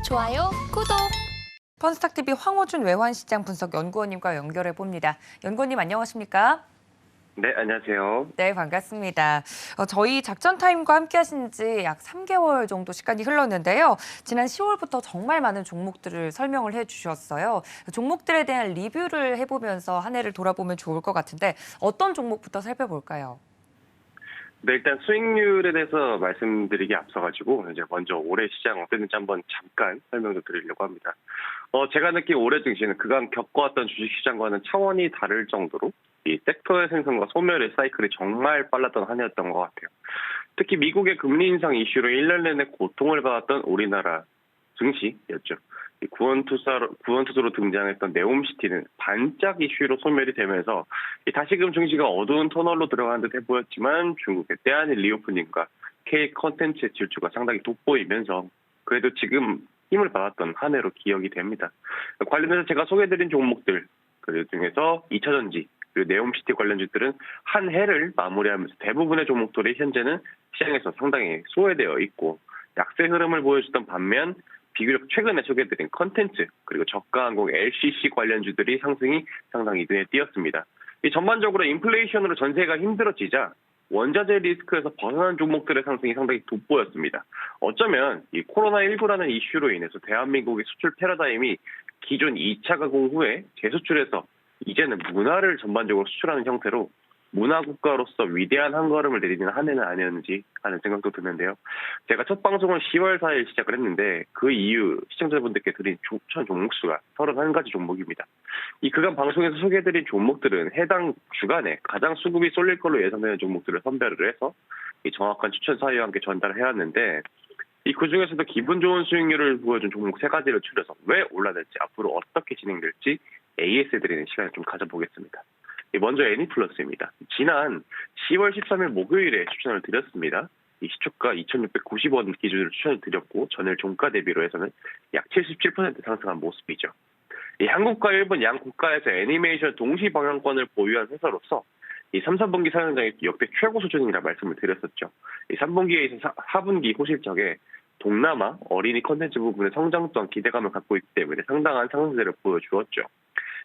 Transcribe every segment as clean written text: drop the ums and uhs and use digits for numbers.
좋아요, 구독. 펀스탁TV 황호준 외환시장 분석 연구원님과 연결해 봅니다. 연구원님 안녕하십니까? 네, 안녕하세요. 네, 반갑습니다. 저희 작전 타임과 함께 하신 지 약 3개월 정도 시간이 흘렀는데요. 지난 10월부터 정말 많은 종목들을 설명을 해주셨어요. 종목들에 대한 리뷰를 해보면서 한 해를 돌아보면 좋을 것 같은데 어떤 종목부터 살펴볼까요? 네, 일단 수익률에 대해서 말씀드리기 앞서가지고 이제 먼저 올해 시장 어땠는지 한번 잠깐 설명 좀 드리려고 합니다. 제가 느낀 올해 증시는 그간 겪어왔던 주식시장과는 차원이 다를 정도로 이 섹터의 생성과 소멸의 사이클이 정말 빨랐던 한 해였던 것 같아요. 특히 미국의 금리 인상 이슈로 1년 내내 고통을 받았던 우리나라 증시였죠. 구원투수로 등장했던 네옴시티는 반짝 이슈로 소멸이 되면서 다시금 증시가 어두운 터널로 들어가는 듯해 보였지만 중국의 때 아닌 리오프닝과 K 컨텐츠의 질주가 상당히 돋보이면서 그래도 지금 힘을 받았던 한 해로 기억이 됩니다. 관련해서 제가 소개해드린 종목들 그 중에서 2차전지 그리고 네옴시티 관련주들은 한 해를 마무리하면서 대부분의 종목들이 현재는 시장에서 상당히 소외되어 있고 약세 흐름을 보여주던 반면 비교적 최근에 소개해드린 컨텐츠 그리고 저가항공 LCC 관련주들이 상승이 상당히 눈에 띄었습니다. 이 전반적으로 인플레이션으로 전세가 힘들어지자 원자재 리스크에서 벗어난 종목들의 상승이 상당히 돋보였습니다. 어쩌면 이 코로나19라는 이슈로 인해서 대한민국의 수출 패러다임이 기존 2차 가공 후에 재수출해서 이제는 문화를 전반적으로 수출하는 형태로 문화국가로서 위대한 한 걸음을 내디디는 한 해는 아니었는지 하는 생각도 드는데요. 제가 첫 방송은 10월 4일 시작을 했는데 그 이후 시청자분들께 드린 추천 종목 수가 31가지 종목입니다. 이 그간 방송에서 소개해드린 종목들은 해당 주간에 가장 수급이 쏠릴 걸로 예상되는 종목들을 선별을 해서 이 정확한 추천 사유와 함께 전달을 해왔는데 이 그중에서도 기분 좋은 수익률을 보여준 종목 3가지를 추려서 왜 올라갈지 앞으로 어떻게 진행될지 AS 드리는 시간을 좀 가져보겠습니다. 먼저 애니플러스입니다. 지난 10월 13일 목요일에 추천을 드렸습니다. 이 시초가 2,690원 기준으로 추천을 드렸고 전일 종가 대비로 해서는 약 77% 상승한 모습이죠. 이 한국과 일본 양 국가에서 애니메이션 동시 방영권을 보유한 회사로서 이 3, 4분기 사용량이 역대 최고 수준이라 말씀을 드렸었죠. 이 3분기에 있어 4분기 호실적에 동남아 어린이 컨텐츠 부분의 성장 또한 기대감을 갖고 있기 때문에 상당한 상승세를 보여주었죠.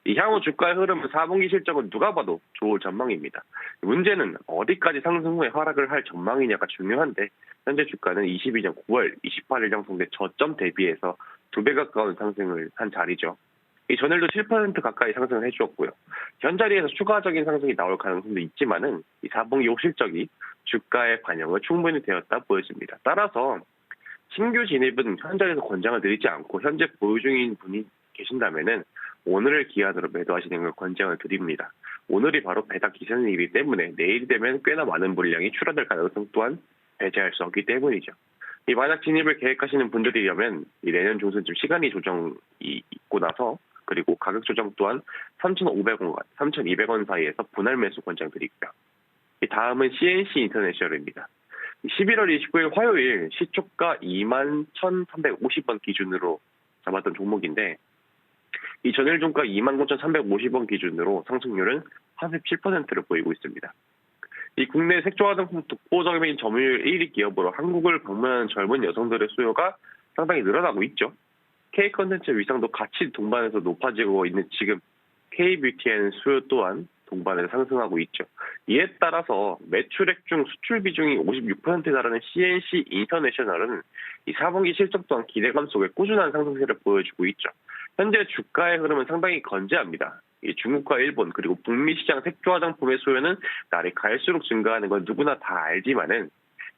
이 향후 주가의 흐름은 4분기 실적은 누가 봐도 좋을 전망입니다. 문제는 어디까지 상승 후에 하락을 할 전망이냐가 중요한데 현재 주가는 22년 9월 28일 형성된 저점 대비해서 2배 가까운 상승을 한 자리죠. 이 전일도 7% 가까이 상승을 해주었고요. 현 자리에서 추가적인 상승이 나올 가능성도 있지만은 이 4분기 호실적이 주가의 반영을 충분히 되었다 보여집니다. 따라서 신규 진입은 현 자리에서 권장을 드리지 않고 현재 보유 중인 분이 계신다면은 오늘을 기한으로 매도하시는 걸 권장을 드립니다. 오늘이 바로 배당 기선이기 때문에 내일이 되면 꽤나 많은 물량이 출하될 가능성 또한 배제할 수 없기 때문이죠. 이 만약 진입을 계획하시는 분들이라면 이 내년 중순쯤 시간이 조정이 있고 나서 그리고 가격 조정 또한 3,500원과 3,200원 사이에서 분할 매수 권장드리고요. 다음은 CNC 인터내셔널입니다. 11월 29일 화요일 시초가 21,350원 기준으로 잡았던 종목인데 이 전일 종가 29,350원 기준으로 상승률은 47%를 보이고 있습니다. 이 국내 색조 화장품 독보적인 점유율 1위 기업으로 한국을 방문하는 젊은 여성들의 수요가 상당히 늘어나고 있죠. K 컨텐츠 위상도 같이 동반해서 높아지고 있는 지금 K-뷰티엔 수요 또한 동반해서 상승하고 있죠. 이에 따라서 매출액 중 수출 비중이 56%에 달하는 CNC 인터내셔널은 이 4분기 실적 또한 기대감 속에 꾸준한 상승세를 보여주고 있죠. 현재 주가의 흐름은 상당히 건재합니다. 이 중국과 일본 그리고 북미 시장 색조 화장품의 수요는 날이 갈수록 증가하는 건 누구나 다 알지만은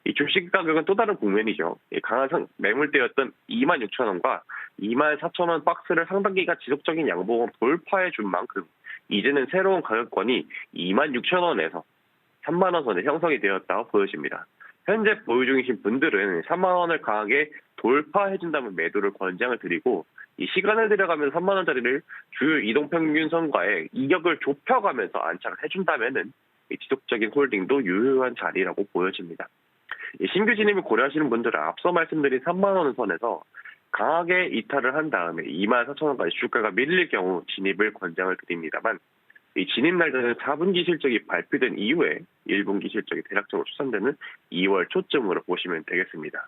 이 주식 가격은 또 다른 국면이죠. 강한 매물대였던 26,000원과 24,000원 박스를 상당기가 지속적인 양봉을 돌파해 준 만큼 이제는 새로운 가격권이 26,000원에서 3만 원 선에 형성이 되었다고 보여집니다. 현재 보유 중이신 분들은 3만 원을 강하게 돌파해준다면 매도를 권장을 드리고 이 시간을 들여가면서 3만 원짜리를 주요 이동평균선과의 이격을 좁혀가면서 안착을 해준다면은 지속적인 홀딩도 유효한 자리라고 보여집니다. 신규 진입을 고려하시는 분들은 앞서 말씀드린 3만 원 선에서 강하게 이탈을 한 다음에 24,000원까지 주가가 밀릴 경우 진입을 권장을 드립니다만 이 진입 날짜는 4분기 실적이 발표된 이후에 1분기 실적이 대략적으로 추산되는 2월 초쯤으로 보시면 되겠습니다.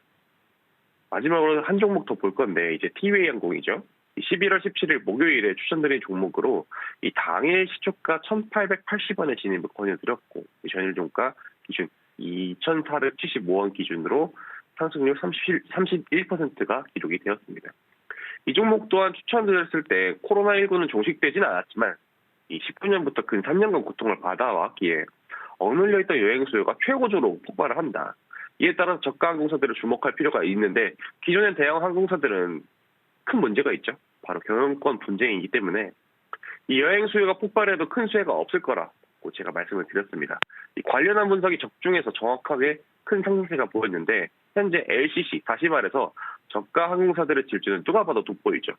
마지막으로 한 종목 더 볼 건데 이제 티웨이 항공이죠. 11월 17일 목요일에 추천드린 종목으로 이 당일 시초가 1,880원에 진입을 권유드렸고 전일 종가 기준 2,475원 기준으로 상승률 31%가 기록이 되었습니다. 이 종목 또한 추천드렸을 때 코로나19는 종식되진 않았지만 이 19년부터 근 3년간 고통을 받아왔기에 억눌려 있던 여행 수요가 최고조로 폭발을 한다. 이에 따라서 저가 항공사들을 주목할 필요가 있는데 기존의 대형 항공사들은 큰 문제가 있죠. 바로 경영권 분쟁이기 때문에 이 여행 수요가 폭발해도 큰 수혜가 없을 거라고 제가 말씀을 드렸습니다. 이 관련한 분석이 적중해서 정확하게 큰 상승세가 보였는데 현재 LCC, 다시 말해서 저가 항공사들의 질주는 누가 봐도 돋보이죠.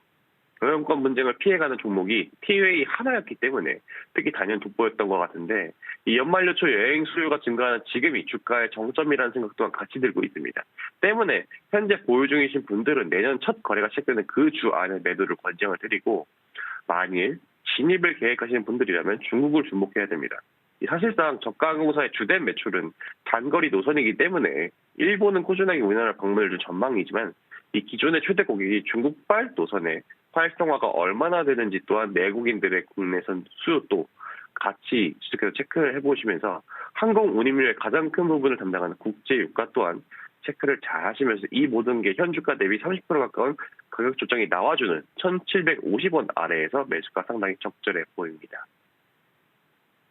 경영권 분쟁을 피해가는 종목이 티웨이 하나였기 때문에 특히 단연 돋보였던 것 같은데 이 연말 연초 여행 수요가 증가하는 지금이 주가의 정점이라는 생각 또한 같이 들고 있습니다. 때문에 현재 보유 중이신 분들은 내년 첫 거래가 시작되는 그 주 안에 매도를 권장을 드리고 만일 진입을 계획하시는 분들이라면 중국을 주목해야 됩니다. 사실상 저가 항공사의 주된 매출은 단거리 노선이기 때문에 일본은 꾸준하게 우리나라 방문을 줄 전망이지만 이 기존의 최대 고객이 중국발 노선에 활성화가 얼마나 되는지 또한 내국인들의 국내선 수요도 같이 계속해서 체크를 해보시면서 항공 운임률의 가장 큰 부분을 담당하는 국제유가 또한 체크를 잘 하시면서 이 모든 게 현주가 대비 30% 가까운 가격 조정이 나와주는 1,750원 아래에서 매수가 상당히 적절해 보입니다.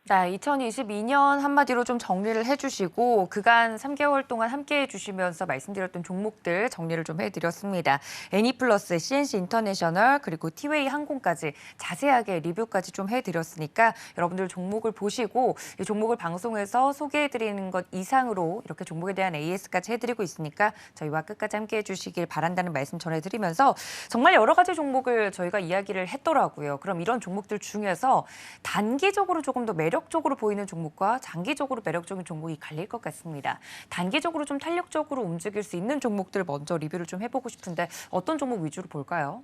네, 2022년 한마디로 좀 정리를 해주시고 그간 3개월 동안 함께 해주시면서 말씀드렸던 종목들 정리를 좀 해드렸습니다. 애니플러스, CNC 인터내셔널 그리고 티웨이 항공까지 자세하게 리뷰까지 좀 해드렸으니까 여러분들 종목을 보시고 이 종목을 방송에서 소개해드리는 것 이상으로 이렇게 종목에 대한 AS까지 해드리고 있으니까 저희와 끝까지 함께 해주시길 바란다는 말씀 전해드리면서 정말 여러 가지 종목을 저희가 이야기를 했더라고요. 그럼 이런 종목들 중에서 단기적으로 조금 더 매력적으로 보이는 종목과 장기적으로 매력적인 종목이 갈릴 것 같습니다. 단기적으로 좀 탄력적으로 움직일 수 있는 종목들 먼저 리뷰를 좀 해보고 싶은데 어떤 종목 위주로 볼까요?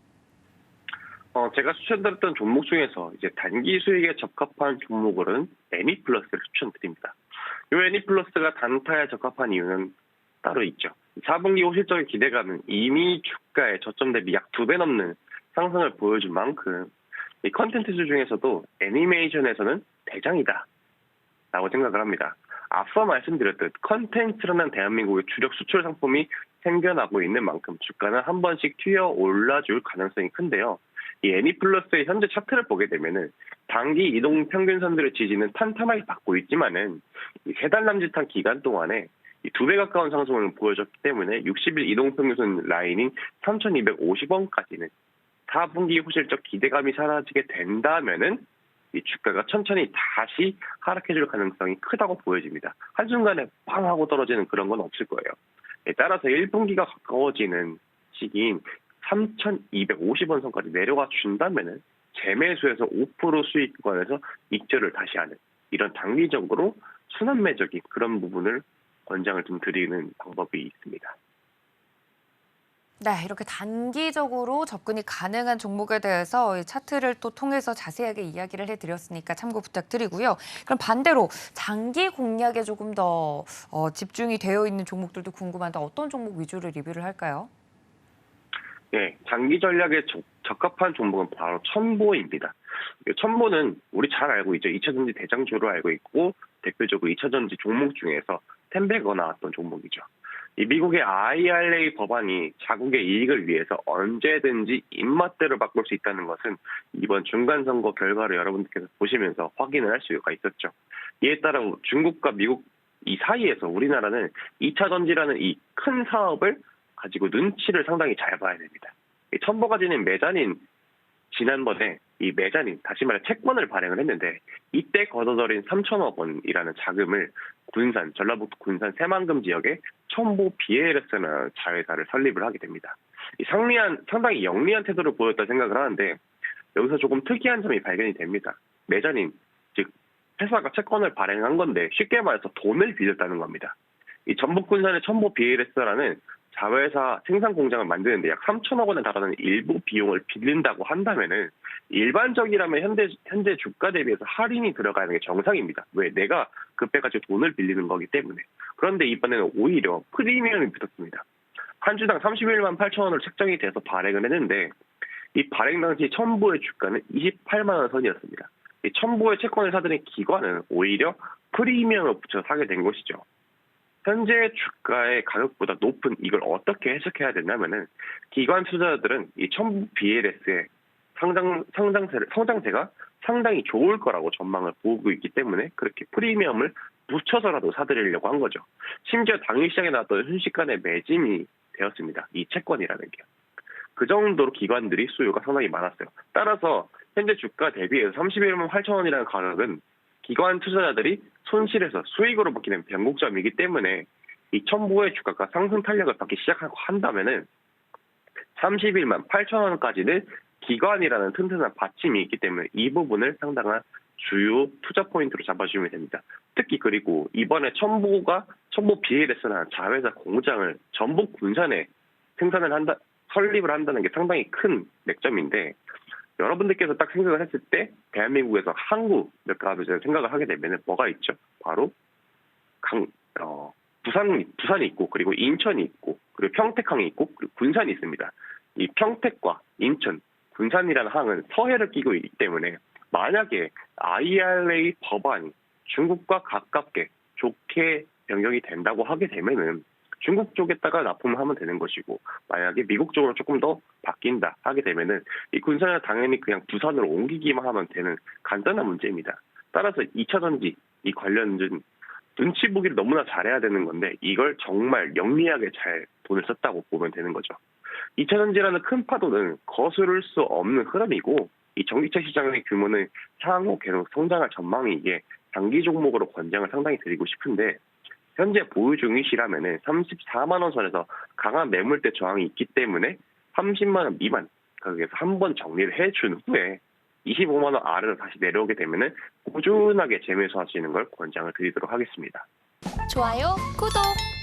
제가 추천드렸던 종목 중에서 이제 단기 수익에 적합한 종목으로는 애니플러스를 추천드립니다. 이 애니플러스가 단타에 적합한 이유는 따로 있죠. 4분기 호실적인 기대감은 이미 주가의 저점 대비 약 2배 넘는 상승을 보여준 만큼 이 컨텐츠주 중에서도 애니메이션에서는 대장이다 라고 생각을 합니다. 앞서 말씀드렸듯 컨텐츠라는 대한민국의 주력 수출 상품이 생겨나고 있는 만큼 주가는 한 번씩 튀어 올라줄 가능성이 큰데요. 이 애니플러스의 현재 차트를 보게 되면은 단기 이동 평균선들의 지지는 탄탄하게 받고 있지만은 세 달 남짓한 기간 동안에 2배 가까운 상승을 보여줬기 때문에 60일 이동 평균선 라인인 3,250원까지는 4분기 호실적 기대감이 사라지게 된다면은 이 주가가 천천히 다시 하락해줄 가능성이 크다고 보여집니다. 한순간에 빵 하고 떨어지는 그런 건 없을 거예요. 따라서 1분기가 가까워지는 시기인 3,250원 선까지 내려가 준다면은 재매수에서 5% 수익 구간에서 익절을 다시 하는 이런 단기적으로 순환매적인 그런 부분을 권장을 좀 드리는 방법이 있습니다. 네, 이렇게 단기적으로 접근이 가능한 종목에 대해서 이 차트를 또 통해서 자세하게 이야기를 해드렸으니까 참고 부탁드리고요. 그럼 반대로 장기 공략에 조금 더 집중이 되어 있는 종목들도 궁금한데 어떤 종목 위주로 리뷰를 할까요? 네, 장기 전략에 적합한 종목은 바로 첨보입니다. 첨보는 우리 잘 알고 있죠. 2차전지 대장주로 알고 있고 대표적으로 2차전지 종목 중에서 텐베거 나왔던 종목이죠. 이 미국의 IRA 법안이 자국의 이익을 위해서 언제든지 입맛대로 바꿀 수 있다는 것은 이번 중간선거 결과를 여러분들께서 보시면서 확인을 할 수가 있었죠. 이에 따라 중국과 미국 이 사이에서 우리나라는 2차 전지라는 이 큰 사업을 가지고 눈치를 상당히 잘 봐야 됩니다. 이 첨보가 지닌 메자닌 지난번에 이 메자닌 다시 말해 채권을 발행을 했는데 이때 걷어들인 3천억 원이라는 자금을 군산 전라북도 군산 새만금 지역에 첨보 BLS라는 자회사를 설립을 하게 됩니다. 이 상당히 영리한 태도를 보였다 생각을 하는데 여기서 조금 특이한 점이 발견이 됩니다. 메자닌 즉 회사가 채권을 발행한 건데 쉽게 말해서 돈을 빌렸다는 겁니다. 이 전북 군산의 첨보 BLS라는 자회사 생산 공장을 만드는데 약 3천억 원에 달하는 일부 비용을 빌린다고 한다면은 일반적이라면 현재 주가 대비해서 할인이 들어가는 게 정상입니다. 왜? 내가 급해가지고 돈을 빌리는 거기 때문에. 그런데 이번에는 오히려 프리미엄이 붙었습니다. 한 주당 31만 8천 원으로 책정이 돼서 발행을 했는데 이 발행 당시 첨부의 주가는 28만 원 선이었습니다. 이 첨부의 채권을 사들인 기관은 오히려 프리미엄을 붙여 사게 된 것이죠. 현재 주가의 가격보다 높은 이걸 어떻게 해석해야 되냐면은 기관 투자자들은 이 첨부 BLS의 성장세가 상당히 좋을 거라고 전망을 보고 있기 때문에 그렇게 프리미엄을 붙여서라도 사들이려고 한 거죠. 심지어 당일 시장에 나왔던 순식간에 매짐이 되었습니다. 이 채권이라는 게. 그 정도로 기관들이 수요가 상당히 많았어요. 따라서 현재 주가 대비해서 31만 8천 원이라는 가격은 기관 투자자들이 손실에서 수익으로 바뀌는 변곡점이기 때문에 이 첨부의 주가가 상승 탄력을 받기 시작하고 한다면은 31만 8천 원까지는 기관이라는 튼튼한 받침이 있기 때문에 이 부분을 상당한 주요 투자 포인트로 잡아주시면 됩니다. 특히 그리고 이번에 첨부 BLS라는 자회사 공장을 전북 군산에 설립을 한다는 게 상당히 큰 맥점인데 여러분들께서 딱 생각을 했을 때 대한민국에서 항구 몇 가지 생각을 하게 되면 뭐가 있죠? 바로 부산이 있고 그리고 인천이 있고 그리고 평택항이 있고 그리고 군산이 있습니다. 이 평택과 인천, 군산이라는 항은 서해를 끼고 있기 때문에 만약에 IRA 법안이 중국과 가깝게 좋게 변경이 된다고 하게 되면은 중국 쪽에다가 납품을 하면 되는 것이고 만약에 미국 쪽으로 조금 더 바뀐다 하게 되면은 이 군산을 당연히 그냥 부산으로 옮기기만 하면 되는 간단한 문제입니다. 따라서 2차 전지 이 관련된 눈치 보기를 너무나 잘해야 되는 건데 이걸 정말 영리하게 잘 돈을 썼다고 보면 되는 거죠. 2차 전지라는 큰 파도는 거스를 수 없는 흐름이고 이 전기차 시장의 규모는 향후 계속 성장할 전망이기에 장기 종목으로 권장을 상당히 드리고 싶은데 현재 보유 중이시라면은 34만 원 선에서 강한 매물대 저항이 있기 때문에 30만 원 미만 가격에서 한번 정리를 해준 후에 25만 원 아래로 다시 내려오게 되면은 꾸준하게 재매수하시는 걸 권장을 드리도록 하겠습니다. 좋아요, 구독!